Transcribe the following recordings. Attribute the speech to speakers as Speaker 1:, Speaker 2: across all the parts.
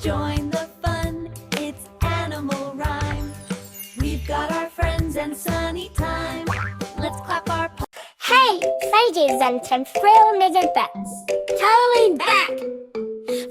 Speaker 1: join the fun, it's animal rhyme. We've got our friends and sunny time. Let's clap our paws.
Speaker 2: Hej! Färgcentrem från Bets. Totally back!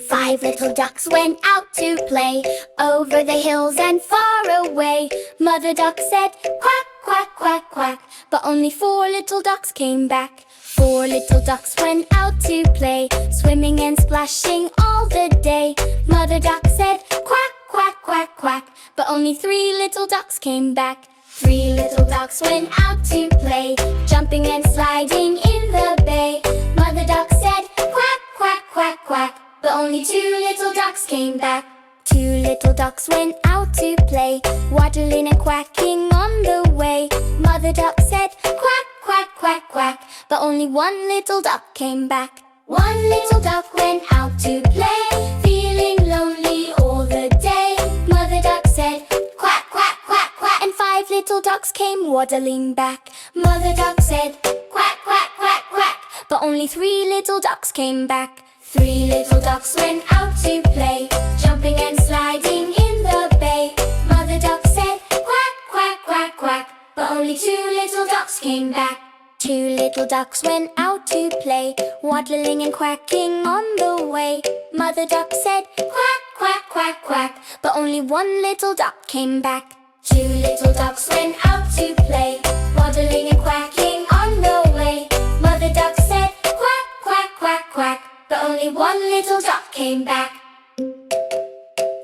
Speaker 2: 5 little ducks went out to play over the hills and far away. Mother duck said, quack, quack, quack, quack, but only 4 little ducks came back. 4 little ducks went out to play, swimming and splashing all the day. Mother duck said, quack, quack, quack, quack, but only 3 little ducks came back. 3 little ducks went out to play, jumping and sliding in the bay. Mother duck said, quack, quack, quack, quack, but only 2 little ducks came back. 2 little ducks went out to play, waddling and quacking on the way. Mother duck said, quack, quack, quack, quack, but only 1 little duck came back. 1 little duck went out to play, feeling lonely all the day. Mother duck said, quack, quack, quack, quack, and 5 little ducks came waddling back. Mother duck said, quack, quack, quack, quack, but only 3 little ducks came back. 3 little ducks went out to play, jumping and sliding in the bay. Mother duck said, quack, quack, quack, quack, but only 2 little ducks came back. 2 little ducks went out to play, waddling and quacking on the way. Mother duck said, quack, quack, quack, quack, but only 1 little duck came back. 2 little ducks went out to play, waddling and quacking on the way. Mother duck said, quack, quack, quack, quack, but only 1 little duck came back.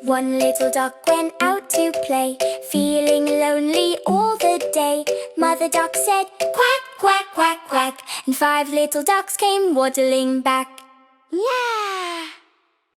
Speaker 2: 1 little duck went out to play, feeling lonely all the day. Mother duck said, quack, quack, quack, quack, and 5 little ducks came waddling back. Yeah!